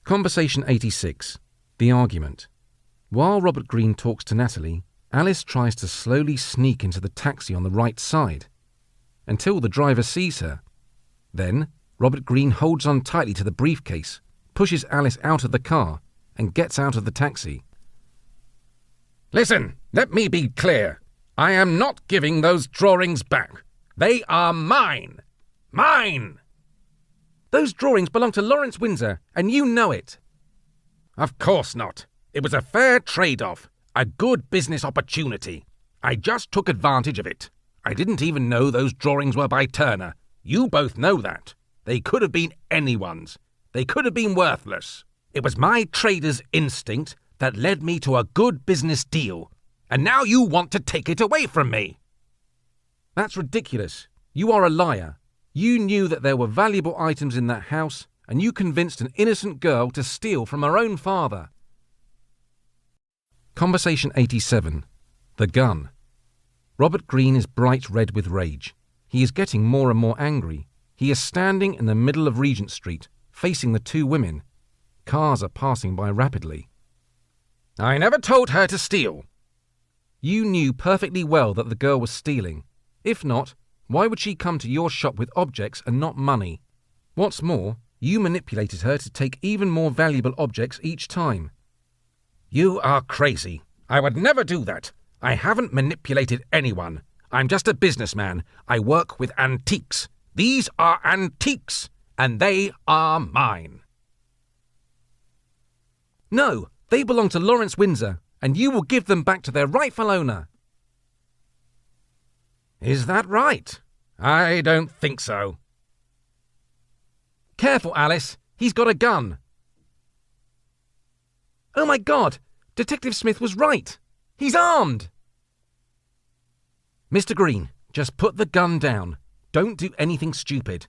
Conversation 86. The argument. While Robert Greene talks to Natalie, Alice tries to slowly sneak into the taxi on the right side, until the driver sees her. Then, Robert Greene holds on tightly to the briefcase, pushes Alice out of the car, and gets out of the taxi. Listen, let me be clear. I am not giving those drawings back. They are mine. Mine! Those drawings belong to Lawrence Windsor, and you know it. Of course not. It was a fair trade-off, a good business opportunity. I just took advantage of it. I didn't even know those drawings were by Turner. You both know that. They could have been anyone's. They could have been worthless. It was my trader's instinct that led me to a good business deal. And now you want to take it away from me. That's ridiculous. You are a liar. You knew that there were valuable items in that house, and you convinced an innocent girl to steal from her own father. Conversation 87. The gun. Robert Greene is bright red with rage. He is getting more and more angry. He is standing in the middle of Regent Street, facing the two women. Cars are passing by rapidly. I never told her to steal. You knew perfectly well that the girl was stealing. If not, why would she come to your shop with objects and not money? What's more, you manipulated her to take even more valuable objects each time. You are crazy. I would never do that. I haven't manipulated anyone. I'm just a businessman. I work with antiques. These are antiques, and they are mine. No, they belong to Lawrence Windsor, and you will give them back to their rightful owner. Is that right? I don't think so. Careful, Alice. He's got a gun. Oh my God! Detective Smith was right. He's armed. Mr. Greene, just put the gun down. Don't do anything stupid.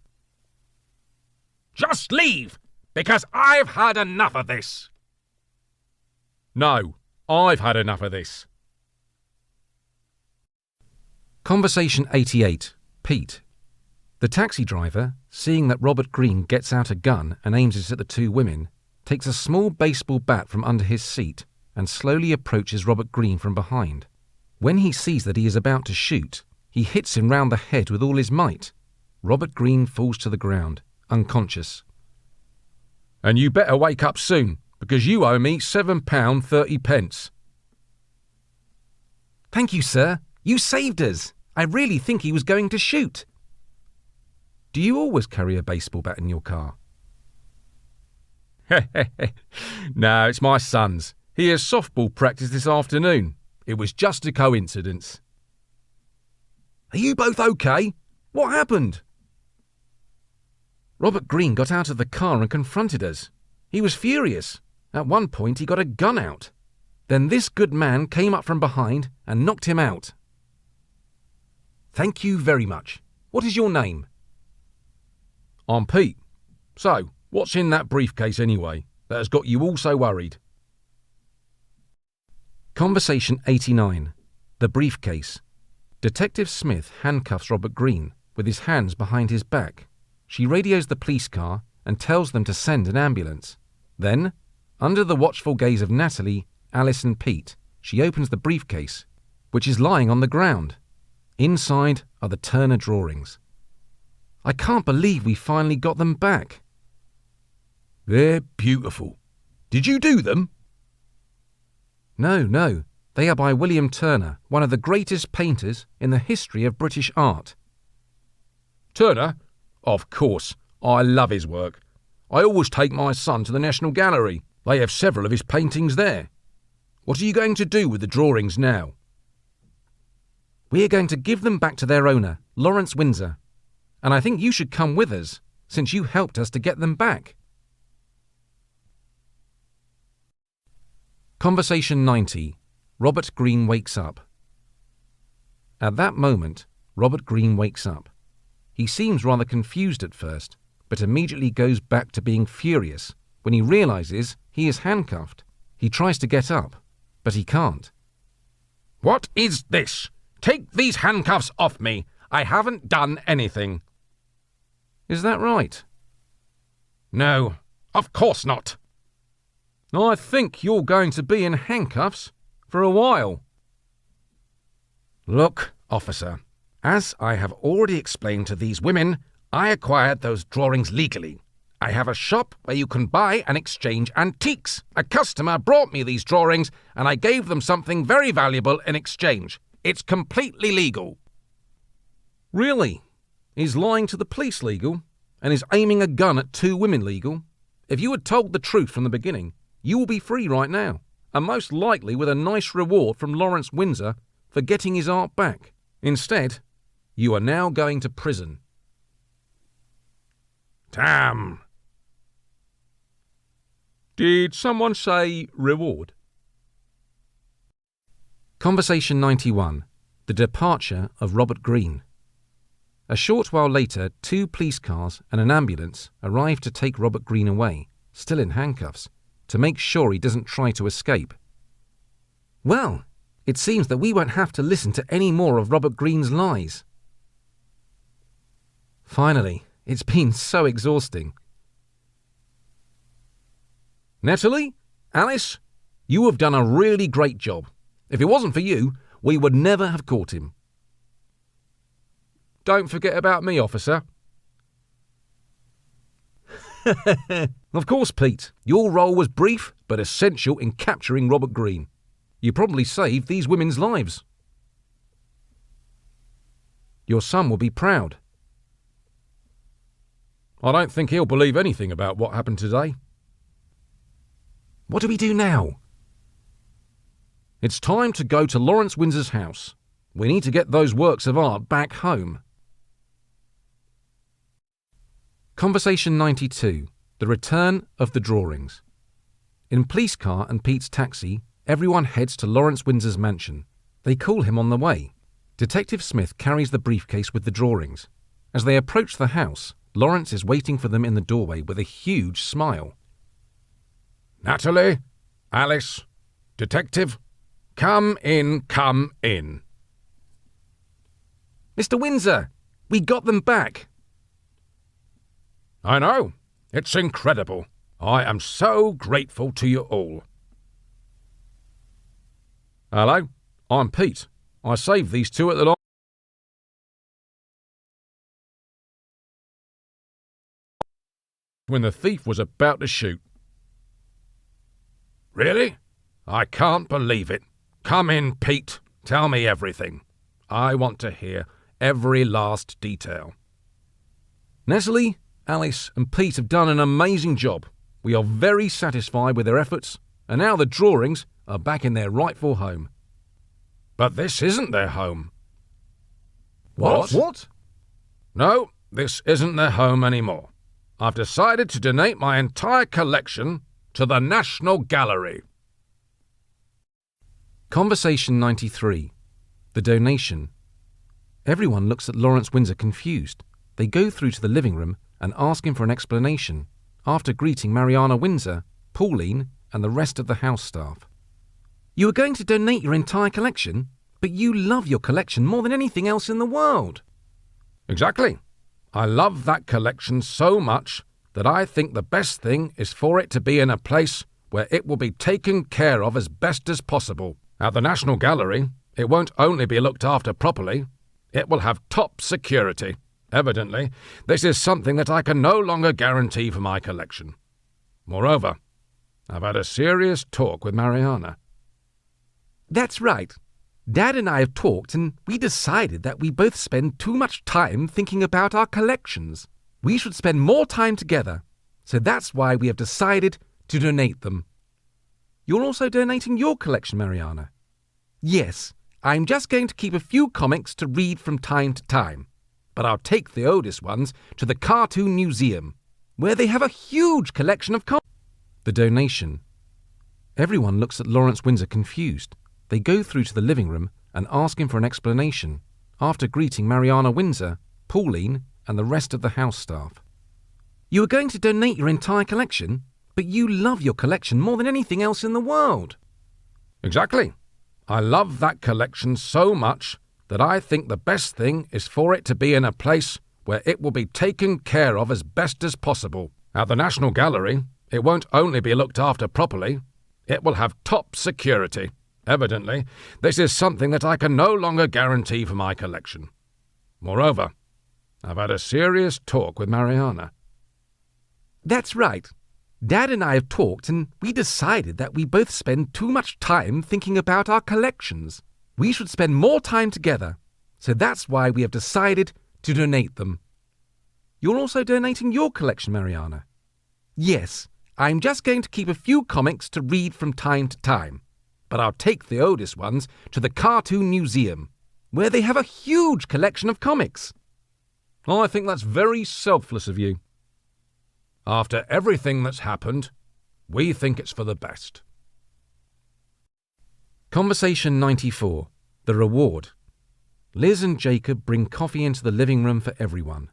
Just leave, because I've had enough of this. No, I've had enough of this. Conversation 88. Pete. The taxi driver, seeing that Robert Greene gets out a gun and aims it at the two women, takes a small baseball bat from under his seat and slowly approaches Robert Greene from behind. When he sees that he is about to shoot, he hits him round the head with all his might. Robert Greene falls to the ground, unconscious. And you better wake up soon, because you owe me £7.30. Thank you, sir. You saved us. I really think he was going to shoot. Do you always carry a baseball bat in your car? No, it's my son's. He has softball practice this afternoon. It was just a coincidence. Are you both okay? What happened? Robert Greene got out of the car and confronted us. He was furious. At one point he got a gun out. Then this good man came up from behind and knocked him out. Thank you very much. What is your name? I'm Pete. So, what's in that briefcase anyway, that has got you all so worried? Conversation 89. The briefcase. Detective Smith handcuffs Robert Greene with his hands behind his back. She radios the police car and tells them to send an ambulance. Then, under the watchful gaze of Natalie, Alice and Pete, she opens the briefcase, which is lying on the ground. Inside are the Turner drawings. I can't believe we finally got them back. They're beautiful. Did you do them? No. They are by William Turner, one of the greatest painters in the history of British art. Turner? Of course. I love his work. I always take my son to the National Gallery. They have several of his paintings there. What are you going to do with the drawings now? We are going to give them back to their owner, Lawrence Windsor. And I think you should come with us, since you helped us to get them back. Conversation 90. Robert Greene wakes up. At that moment, Robert Greene wakes up. He seems rather confused at first, but immediately goes back to being furious when he realizes he is handcuffed. He tries to get up, but he can't. What is this? Take these handcuffs off me. I haven't done anything. Is that right? No, of course not. I think you're going to be in handcuffs for a while. Look, officer, as I have already explained to these women, I acquired those drawings legally. I have a shop where you can buy and exchange antiques. A customer brought me these drawings and I gave them something very valuable in exchange. It's completely legal. Really? Is lying to the police legal? And is aiming a gun at 2 women legal? If you had told the truth from the beginning, you will be free right now, and most likely with a nice reward from Lawrence Windsor for getting his art back. Instead, you are now going to prison. Damn. Did someone say reward? Conversation 91. The departure of Robert Greene. A short while later, 2 police cars and an ambulance arrive to take Robert Greene away, still in handcuffs, to make sure he doesn't try to escape. Well, it seems that we won't have to listen to any more of Robert Greene's lies. Finally, it's been so exhausting. Natalie, Alice, you have done a really great job. If it wasn't for you, we would never have caught him. Don't forget about me, officer. Of course, Pete. Your role was brief but essential in capturing Robert Greene. You probably saved these women's lives. Your son will be proud. I don't think he'll believe anything about what happened today. What do we do now? It's time to go to Lawrence Windsor's house. We need to get those works of art back home. Conversation 92. The return of the drawings. In police car and Pete's taxi, everyone heads to Lawrence Windsor's mansion. They call him on the way. Detective Smith carries the briefcase with the drawings. As they approach the house, Lawrence is waiting for them in the doorway with a huge smile. Natalie, Alice, Detective, come in, come in. Mr. Windsor, we got them back. I know. It's incredible. I am so grateful to you all. Hello, I'm Pete. I saved these 2 at the when the thief was about to shoot. Really? I can't believe it. Come in, Pete. Tell me everything. I want to hear every last detail. Natalie, Alice and Pete have done an amazing job. We are very satisfied with their efforts, and now the drawings are back in their rightful home. But this isn't their home. What? No, this isn't their home anymore. I've decided to donate my entire collection to the National Gallery. Conversation 93. The donation. Everyone looks at Lawrence Windsor confused. They go through to the living room and ask him for an explanation, after greeting Mariana Windsor, Pauline, and the rest of the house staff. You are going to donate your entire collection, but you love your collection more than anything else in the world. Exactly. I love that collection so much that I think the best thing is for it to be in a place where it will be taken care of as best as possible. At the National Gallery, it won't only be looked after properly, it will have top security. Evidently, this is something that I can no longer guarantee for my collection. Moreover, I've had a serious talk with Mariana. That's right. Dad and I have talked and we decided that we both spend too much time thinking about our collections. We should spend more time together. So that's why we have decided to donate them. You're also donating your collection, Mariana? Yes, I'm just going to keep a few comics to read from time to time. But I'll take the oldest ones to the Cartoon Museum, where they have a huge collection of comics. The donation. Everyone looks at Lawrence Windsor confused. They go through to the living room and ask him for an explanation, after greeting Mariana Windsor, Pauline, and the rest of the house staff. You are going to donate your entire collection, but you love your collection more than anything else in the world. Exactly. I love that collection so much that I think the best thing is for it to be in a place where it will be taken care of as best as possible. At the National Gallery, it won't only be looked after properly, It will have top security. Evidently, this is something that I can no longer guarantee for my collection. Moreover, I've had a serious talk with Mariana. That's right. Dad and I have talked and we decided that we both spend too much time thinking about our collections. We should spend more time together. So that's why we have decided to donate them. You're also donating your collection, Mariana? Yes, I'm just going to keep a few comics to read from time to time. But I'll take the oldest ones to the Cartoon Museum, where they have a huge collection of comics. I think that's very selfless of you. After everything that's happened, we think it's for the best. Conversation 94. The reward. Liz and Jacob bring coffee into the living room for everyone.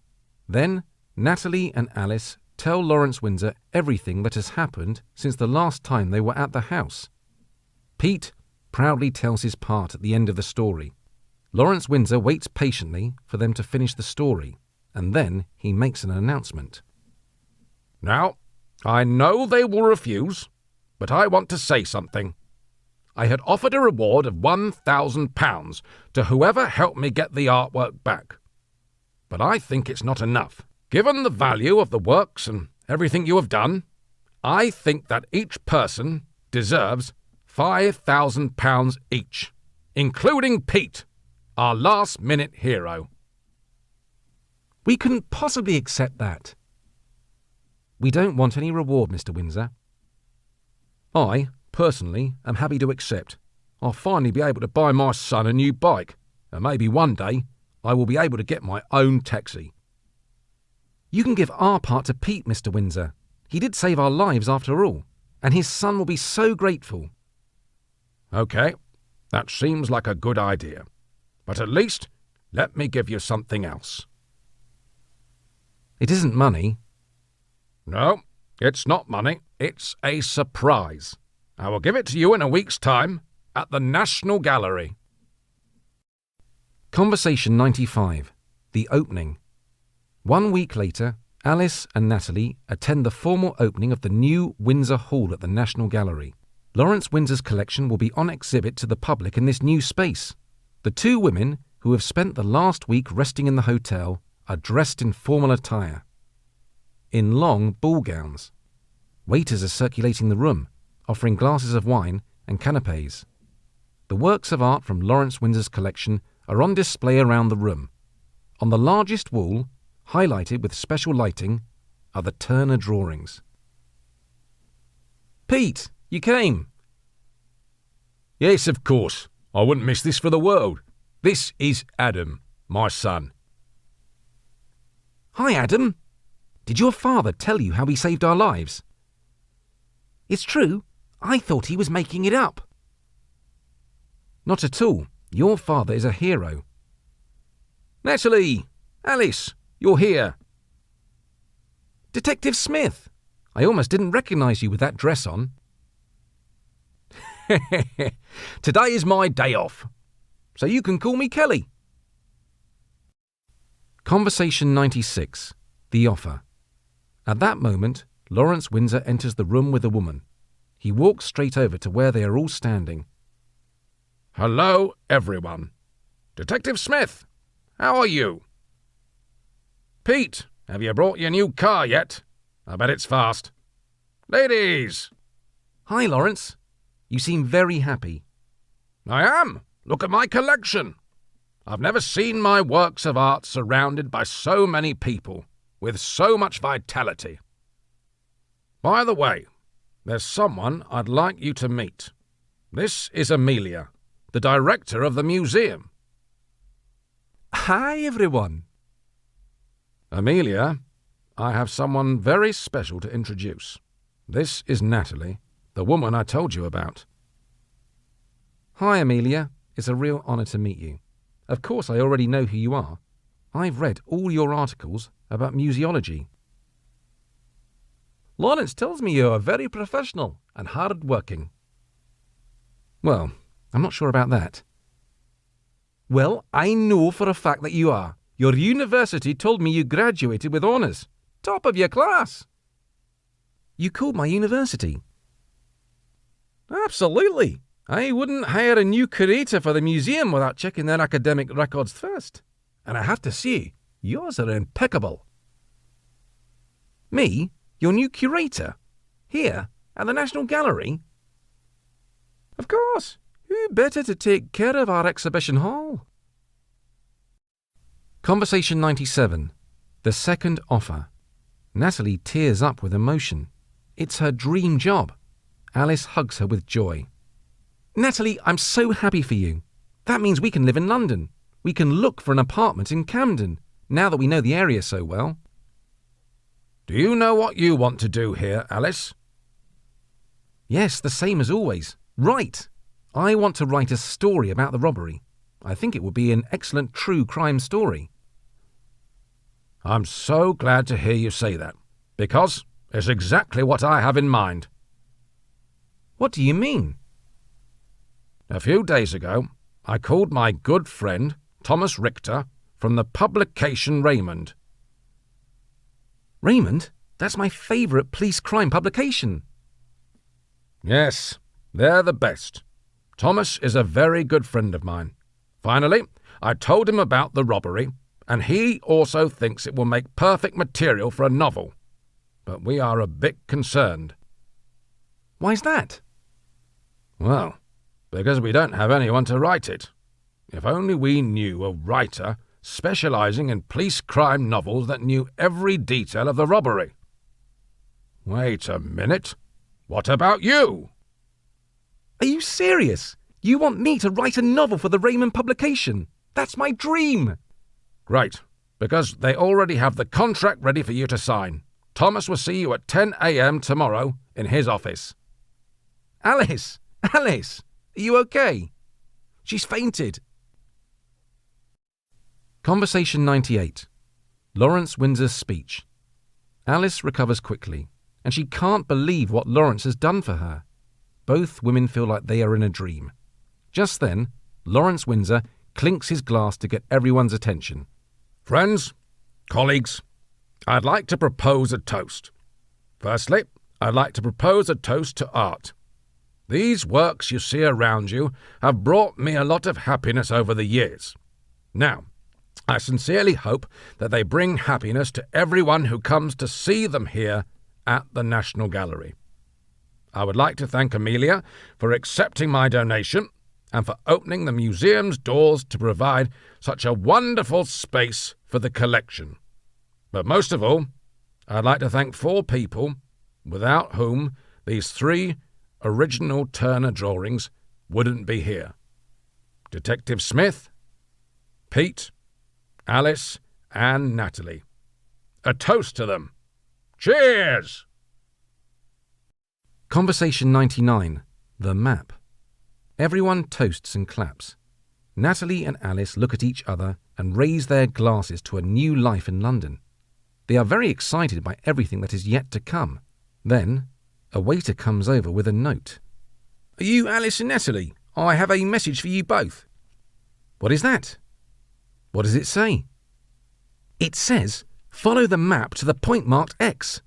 Then, Natalie and Alice tell Lawrence Windsor everything that has happened since the last time they were at the house. Pete proudly tells his part at the end of the story. Lawrence Windsor waits patiently for them to finish the story, and then he makes an announcement. Now, I know they will refuse, but I want to say something. I had offered a reward of £1,000 to whoever helped me get the artwork back. But I think it's not enough. Given the value of the works and everything you have done, I think that each person deserves £5,000 each, including Pete, our last-minute hero. We couldn't possibly accept that. We don't want any reward, Mr. Windsor. I, personally, am happy to accept. I'll finally be able to buy my son a new bike, and maybe one day I will be able to get my own taxi. You can give our part to Pete, Mr. Windsor. He did save our lives after all, and his son will be so grateful. OK, that seems like a good idea. But at least, let me give you something else. It isn't money. No, it's not money. It's a surprise. I will give it to you in a week's time at the National Gallery. Conversation 95. The opening. 1 week later, Alice and Natalie attend the formal opening of the new Windsor Hall at the National Gallery. Lawrence Windsor's collection will be on exhibit to the public in this new space. The two women, who have spent the last week resting in the hotel, are dressed in formal attire. In long ball gowns. Waiters are circulating the room, offering glasses of wine and canapes. The works of art from Lawrence Windsor's collection are on display around the room. On the largest wall, highlighted with special lighting, are the Turner drawings. Pete, you came. Yes, of course. I wouldn't miss this for the world. This is Adam, my son. Hi, Adam. Did your father tell you how he saved our lives? It's true. I thought he was making it up. Not at all. Your father is a hero. Natalie! Alice! You're here. Detective Smith! I almost didn't recognise you with that dress on. Today is my day off, so you can call me Kelly. Conversation 96. The offer. At that moment, Lawrence Windsor enters the room with a woman. He walks straight over to where they are all standing. Hello, everyone. Detective Smith, how are you? Pete, have you brought your new car yet? I bet it's fast. Ladies! Hi, Lawrence. You seem very happy. I am. Look at my collection. I've never seen my works of art surrounded by so many people, with so much vitality. By the way, there's someone I'd like you to meet. This is Amelia, the director of the museum. Hi, everyone. Amelia, I have someone very special to introduce. This is Natalie, the woman I told you about. Hi, Amelia. It's a real honour to meet you. Of course, I already know who you are. I've read all your articles about museology. Lawrence tells me you are very professional and hard-working. Well, I'm not sure about that. Well, I know for a fact that you are. Your university told me you graduated with honours. Top of your class. You called my university. Absolutely. I wouldn't hire a new curator for the museum without checking their academic records first. And I have to say, yours are impeccable. Me? Your new curator? Here? At the National Gallery? Of course. Who better to take care of our exhibition hall? Conversation 97. The second offer. Natalie tears up with emotion. It's her dream job. Alice hugs her with joy. Natalie, I'm so happy for you. That means we can live in London. We can look for an apartment in Camden, now that we know the area so well. Do you know what you want to do here, Alice? Yes, the same as always. Right. I want to write a story about the robbery. I think it would be an excellent true crime story. I'm so glad to hear you say that, because it's exactly what I have in mind. What do you mean? A few days ago, I called my good friend, Thomas Richter, from the publication Raymond. Raymond? That's my favourite police crime publication. Yes, they're the best. Thomas is a very good friend of mine. Finally, I told him about the robbery, and he also thinks it will make perfect material for a novel. But we are a bit concerned. Why's that? Well, because we don't have anyone to write it. If only we knew a writer specialising in police crime novels that knew every detail of the robbery. Wait a minute. What about you? Are you serious? You want me to write a novel for the Raymond publication? That's my dream. Great, because they already have the contract ready for you to sign. Thomas will see you at 10 a.m. tomorrow in his office. Alice! Alice! Are you okay? She's fainted. Conversation 98. Lawrence Windsor's speech. Alice recovers quickly, and she can't believe what Lawrence has done for her. Both women feel like they are in a dream. Just then, Lawrence Windsor clinks his glass to get everyone's attention. Friends, colleagues, I'd like to propose a toast. Firstly, I'd like to propose a toast to art. These works you see around you have brought me a lot of happiness over the years. Now, I sincerely hope that they bring happiness to everyone who comes to see them here at the National Gallery. I would like to thank Amelia for accepting my donation and for opening the museum's doors to provide such a wonderful space for the collection. But most of all, I'd like to thank 4 people without whom these 3 original Turner drawings wouldn't be here. Detective Smith, Pete, Alice, and Natalie. A toast to them. Cheers! Conversation 99. The map. Everyone toasts and claps. Natalie and Alice look at each other and raise their glasses to a new life in London. They are very excited by everything that is yet to come. Then, a waiter comes over with a note. Are you Alice and Natalie? I have a message for you both. What is that? What does it say? It says, follow the map to the point marked X.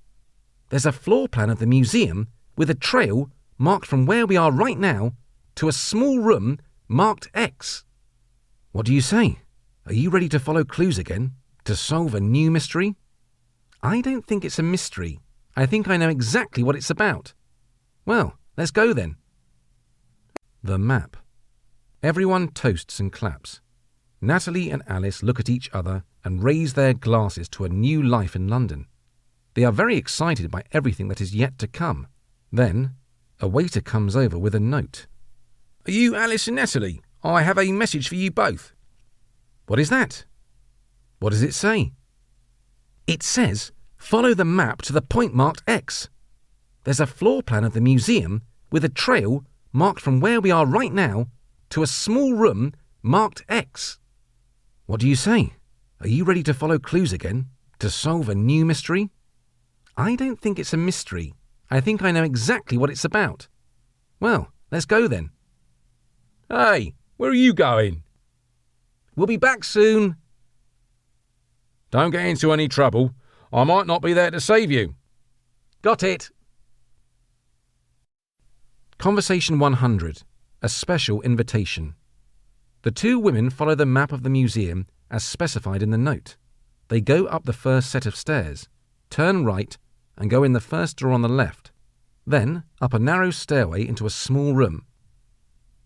There's a floor plan of the museum with a trail marked from where we are right now to a small room marked X. What do you say? Are you ready to follow clues again? To solve a new mystery? I don't think it's a mystery. I think I know exactly what it's about. Well, let's go then. The map. Everyone toasts and claps. Natalie and Alice look at each other and raise their glasses to a new life in London. They are very excited by everything that is yet to come. Then, a waiter comes over with a note. Are you Alice and Natalie? I have a message for you both. What is that? What does it say? It says, follow the map to the point marked X. There's a floor plan of the museum with a trail marked from where we are right now to a small room marked X. What do you say? Are you ready to follow clues again? To solve a new mystery? I don't think it's a mystery. I think I know exactly what it's about. Well, let's go then. Hey, where are you going? We'll be back soon. Don't get into any trouble. I might not be there to save you. Got it. Conversation 100. A special invitation. The two women follow the map of the museum as specified in the note. They go up the first set of stairs, turn right, and go in the first door on the left. Then up a narrow stairway into a small room.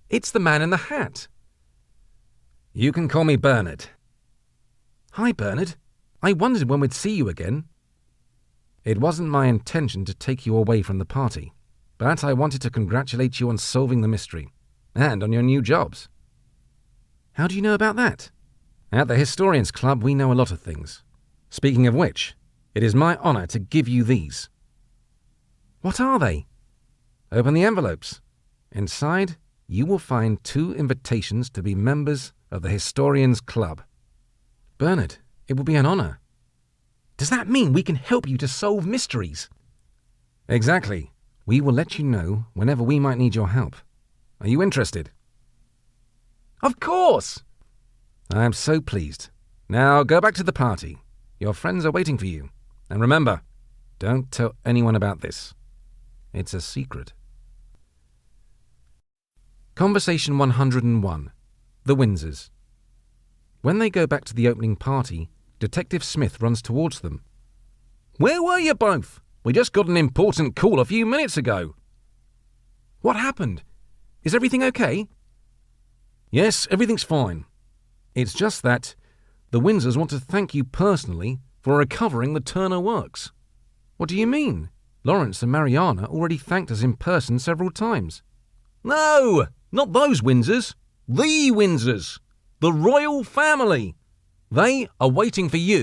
It's the man in the hat. You can call me Bernard. Hi, Bernard. I wondered when we'd see you again. It wasn't my intention to take you away from the party, but I wanted to congratulate you on solving the mystery, and on your new jobs. How do you know about that? At the Historians Club, we know a lot of things. Speaking of which, it is my honour to give you these. What are they? Open the envelopes. Inside, you will find 2 invitations to be members of the Historians Club. Bernard, it will be an honour. Does that mean we can help you to solve mysteries? Exactly. We will let you know whenever we might need your help. Are you interested? Of course! I am so pleased. Now go back to the party. Your friends are waiting for you. And remember, don't tell anyone about this. It's a secret. Conversation 101. The Windsors. When they go back to the opening party, Detective Smith runs towards them. Where were you both? We just got an important call a few minutes ago. What happened? Is everything okay? Yes, everything's fine. It's just that the Windsors want to thank you personally for recovering the Turner works. What do you mean? Lawrence and Mariana already thanked us in person several times. No, not those Windsors. The Windsors. The royal family. They are waiting for you